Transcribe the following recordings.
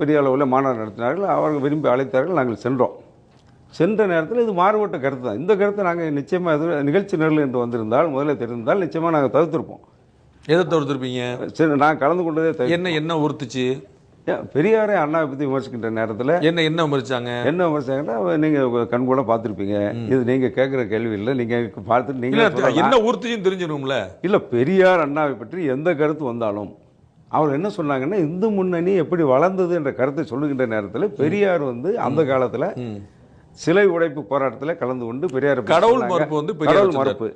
பெரிய அளவில் மாநாடு நடத்தினார்கள். அவர்கள் விரும்பி அழைத்தார்கள். நாங்கள் சென்றோம். சென்ற நேரத்தில் இது மாறுபட்ட கருத்து தான். இந்த கருத்தை நாங்கள் நிச்சயமாக எது நிகழ்ச்சி நிரல் என்று வந்திருந்தால் முதல்ல தெரிந்தால் நிச்சயமாக நாங்கள் தவிர்த்திருப்போம். எதை தவிர்த்திருப்பீங்க? சரி, நான் கலந்து கொண்டதே என்ன உறுத்துச்சு? பெரியாரை அண்ணாவை பற்றி விமர்சிக்கின்ற நேரத்தில் என்ன விமர்சிச்சாங்க? என்ன விமர்சிச்சாங்கன்னா, நீங்கள் கண்கூட பார்த்துருப்பீங்க. இது நீங்கள் கேட்குற கேள்வி இல்லை, நீங்கள் பார்த்துட்டு நீங்கள் என்ன உறுத்துச்சுன்னு தெரிஞ்சிடும்ல. இல்லை, பெரியார் அண்ணாவை பற்றி எந்த கருத்து வந்தாலும் அவர் என்ன சொன்னாங்கன்னா, இந்து முன்னணி எப்படி வளர்ந்தது என்ற கருத்தை சொல்லுகின்ற நேரத்தில் பெரியார் அந்த காலத்தில் சிலை உடைப்பு போராட்டத்தில் கலந்து கொண்டு பெரியார் கடவுள் மறுப்பு கடவுள் மறுப்பு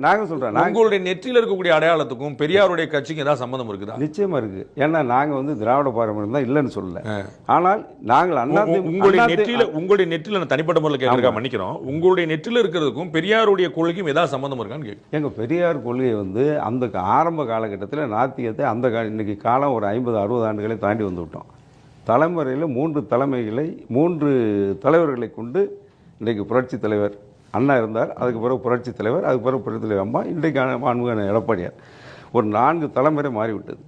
நாங்கள் சொல்கிறோம். உங்களுடைய நெற்றியில் இருக்கக்கூடிய அடையாளத்துக்கும் பெரியாருடைய கட்சிக்கு ஏதாவது சம்பந்தம் இருக்குதா? நிச்சயமா இருக்கு. ஏன்னா நாங்கள் திராவிட பாரம்பரியம் தான் இல்லைன்னு சொல்லல. ஆனால் நாங்கள் உங்களுடைய நெற்றில நான் தனிப்பட்ட முறையில் கேட்க மன்னிக்கிறோம், உங்களுடைய நெற்றில இருக்கிறதுக்கும் பெரியாருடைய கொள்கையும் ஏதாவது சம்பந்தம் இருக்கான்னு கேட்கு. எங்க பெரியார் கொள்கை அந்த ஆரம்ப காலகட்டத்தில் நாத்தியத்தை இன்னைக்கு காலம் ஒரு 50-60 ஆண்டுகளை தாண்டி வந்து விட்டோம். தலைமுறையில் 3 தலைமைகளை 3 தலைவர்களை கொண்டு இன்றைக்கு புரட்சி தலைவர் அண்ணா இருந்தார். அதுக்கு பிறகு புரட்சி தலைவர், அதுக்கு பிறகு புரட்சி தலைவர் அம்மா, இன்றைக்கான மாண்புமிகு எடப்பாடியார். ஒரு 4 தலைமுறை மாறிவிட்டது.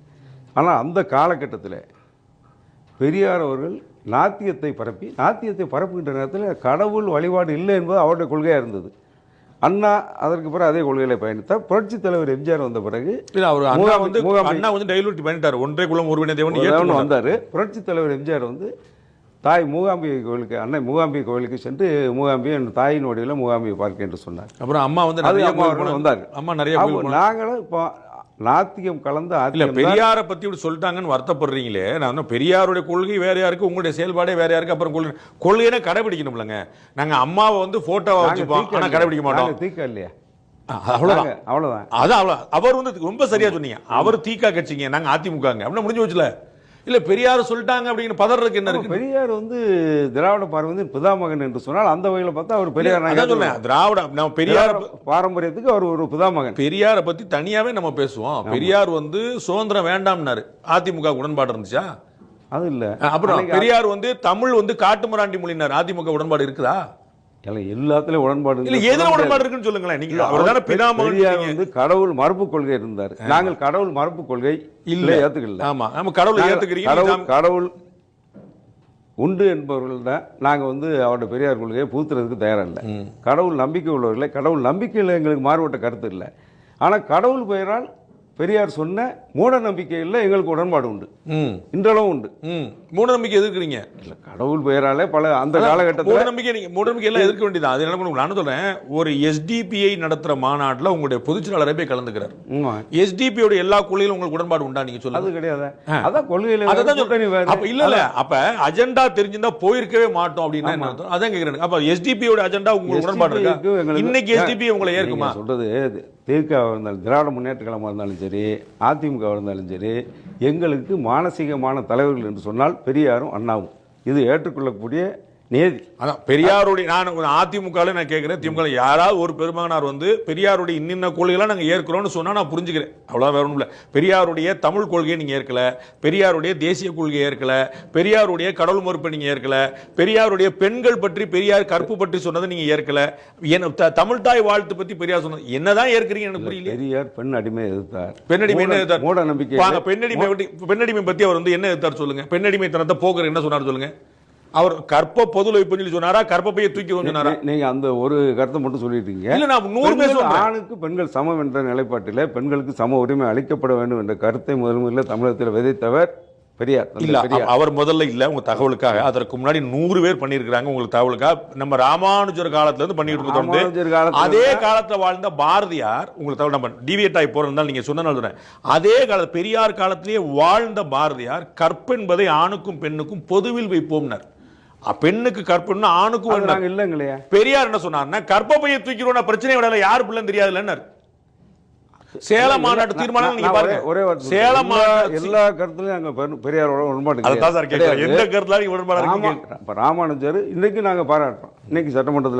ஆனால் அந்த காலகட்டத்தில் பெரியார் அவர்கள் நாத்தியத்தை பரப்புகின்ற நேரத்தில் கடவுள் வழிபாடு இல்லை என்பது அவருடைய கொள்கையாக இருந்தது. அண்ணா அதற்கு பிறகு அதே கொள்கைகளை பயணித்தார். புரட்சி தலைவர் எம்ஜிஆர் வந்த பிறகு ஒன்றே குலம் ஒருவனே தேவன் வந்தார். புரட்சி தலைவர் எம்ஜிஆர் தாய் மூகாம்பிகை கோவிலுக்கு, அன்னை மூகாம்பிகை கோவிலுக்கு சென்று மூகாம்பிகை என் தாயின் வடிவில் மூகாம்பிகை பார்க்க என்று சொன்னார். அப்புறம் அம்மா வந்தார். அம்மா நிறைய நாங்களும் இப்போ நாத்தியம் கலந்து பெரியாரை பத்தி இப்படி சொல்லிட்டாங்கன்னு வருத்தப்படுறீங்களே. நான் பெரியாருடைய கொள்கை வேற யாருக்கு, உங்களுடைய செயல்பாடே வேற யாருக்கு. அப்புறம் கொள்கையை கடைபிடிக்கணும்லங்க. நாங்க அம்மாவை போட்டோவை வச்சுப்போம், ஆனா கடைபிடிக்க மாட்டோம். தீக்கா இல்லையா? அவ்வளவுதான். அதான் அவர் ரொம்ப சரியா சொன்னீங்க. அவர் தீக்கா கட்சிங்க, நாங்க அதிமுகங்க அப்படின்னு முடிஞ்சு வச்சுல. இல்ல பெரியார் சொல்லிட்டாங்க அப்படின்னு பதறதுக்கு என்ன இருக்கு? பெரியார் திராவிட பாரம்பரியம் பிதாமகன் என்று சொன்னால் அந்த வகையில் பார்த்தா அவர் பெரியார் திராவிட பெரியார் பாரம்பரியத்துக்கு அவர் ஒரு பிதாமகன். பெரியாரை பத்தி தனியாவே நம்ம பேசுவோம். பெரியார் சுதந்திரம் வேண்டாம்னாரு. அதிமுக உடன்பாடு இருந்துச்சா? அது இல்ல. அப்புறம் பெரியார் தமிழ் காட்டுமிராண்டி மொழினார். அதிமுக உடன்பாடு இருக்குதா? எல்லாத்துலயும் உடன்பாடு இல்ல. எதுல உடன்பாடு இருக்குன்னு சொல்லுங்களேன். நீங்க அவர்தான பிதாமகன். கடவுள் மறுப்பு கொள்கை இருந்தார். நாங்கள் கடவுள் மறுப்பு கொள்கை இல்ல ஏத்துக்கல. ஆமா, நம்ம கடவுளை ஏத்துக்கிறீங்க. கடவுள் உண்டு என்பவர்கள் தான் நாங்க அவருடைய பெரியார் கொள்கையை பூத்துறதுக்கு தயாரா இல்லை. கடவுள் நம்பிக்கை உள்ளவர்களை, கடவுள் நம்பிக்கையில் எங்களுக்கு மாறுபட்ட கருத்து இல்லை. ஆனா கடவுள் பெயரால் பெரியார் சொன்ன மூட நம்பிக்கையில் எங்களுக்கு உடன்பாடு உண்டு, இன்றளவும் உண்டு. மூட நம்பிக்கை எதிர்க்கிறீங்க இல்ல, கடவுள் பெயராலே பல அந்த காலகட்டத்தில் மூட நம்பிக்கை எல்லாம் எதிர்க்க வேண்டியது. அது என்ன பண்ணுங்க, நான் சொல்றேன், ஒரு எஸ்டிபிஐ நடத்துற மாநாட்டில் உங்களுடைய பொதுச்செயலாளரே போய் கலந்துக்கிறார். எஸ்டிபியோட எல்லா கொள்கையிலும் உங்களுக்கு உடன்பாடு உண்டா? நீங்க சொல்லுங்க. அது கிடையாது. அதான் கொள்கையில அப்ப இல்ல அப்ப அஜெண்டா தெரிஞ்சிருந்தா போயிருக்கவே மாட்டோம் அப்படின்னு அதான் கேக்குறேன். அப்ப எஸ்டிபியோட அஜெண்டா உங்களுக்கு உடன்பாடு இருக்கா? இன்னைக்கு எஸ்டிபி உங்களை ஏற்குமா? சொல்றது திமுக இருந்தாலும், திராவிட முன்னேற்ற கழகமாக இருந்தாலும் சரி, அதிமுக இருந்தாலும் சரி, எங்களுக்கு மானசீகமான தலைவர்கள் என்று சொன்னால் பெரியாரும் அண்ணாவும். இது ஏற்றுக்கொள்ளக்கூடிய நேதி. அதான் பெரியாருடைய, நான் அதிமுகவில் நான் கேட்குறேன், திமுக யாராவது ஒரு பெருமகனார் பெரியாருடைய இன்னின்ன கொள்கையெல்லாம் நாங்கள் ஏற்கிறோம்னு சொன்னால் நான் புரிஞ்சுக்கிறேன். அவ்வளோ வேற ஒன்றும் இல்லை. பெரியாருடைய தமிழ் கொள்கையை நீங்கள் ஏற்கல, பெரியாருடைய தேசிய கொள்கையை ஏற்கல, பெரியாருடைய கடவுள் மறுப்பை நீங்கள் ஏற்கல, பெரியாருடைய பெண்கள் பற்றி, பெரியார் கற்பு பற்றி சொன்னதை நீங்கள் ஏற்கல, தமிழ் தாய் வாழ்த்து பற்றி பெரியார் சொன்னது என்னதான் ஏற்கிறீங்க எனக்கு புரியல. பெரியார் பெண் அடிமை எதிர்த்தார். பெண்ணடிமை என்ன எதிர்த்தார்? மூட நம்பிக்கை. பெண்ணடிமை பற்றி அவர் என்ன எதிர்த்தார் சொல்லுங்க. பெண்ணடிமை தனத்தை போக்குற என்ன சொன்னார் சொல்லுங்க. அவர் கற்ப பொதுல வைப்பு சொல்லி சொன்னாரா, கற்பப்பையை தூக்கி சொன்னாரா? நீங்க அந்த ஒரு கருத்தை மட்டும் சொல்லிட்டு இருக்கீங்க. இல்ல, நான் 100 பேர் சொல்றேன். ஆணுக்கு பெண்கள் சமம் என்ற நிலைப்பாட்டில் பெண்களுக்கு சம உரிமை அளிக்கப்பட வேண்டும் என்ற கருத்தை முதலில் தமிழகத்தில் விதைத்தவர் பெரியார். இல்ல, அவர் முதல்ல இல்ல. உங்க தகவலுக்காக அதற்கு முன்னாடி 100 பேர் பண்ணிருக்காங்க. உங்களுக்கு தகவலுக்காக நம்ம ராமானுஜர் காலத்துல இருந்து பண்ணிட்டு இருக்கோம். அதே காலத்துல வாழ்ந்த பாரதியார், உங்களுக்கு தகவல் நம்ம டிவியேட் ஆகி போறதுனால நீங்க சொன்னனால அதே காலத்துல பெரியார் காலத்திலேயே வாழ்ந்த பாரதியார் கற்பென்பதை ஆணுக்கும் பெண்ணுக்கும் பொதுவில் வைப்போம்னார். பெண்ணுக்கு கற்புன்னா ஆணுக்கும் இல்லைங்களே. பெரியார் என்ன சொன்னார்னா, கற்பப்பையை தூக்கிறோம் பிரச்சனை விடல, யாரு பிள்ளைன்னு தெரியாதுல்ல. சேலம் மாநாட்டு தீர்மானம் நீங்க பாருங்க. ஒரே சேலம் எல்லா கருத்துலயும் அங்க பெரியாரோட உடன்பாடு. அதான் சார் கேட்கிறேன், எந்த கருத்துல உடன்பாடு? ராமானுஜர் இன்னைக்கு நாங்க பாராட்டுறோம். இன்னைக்கு சட்டமன்றத்தில்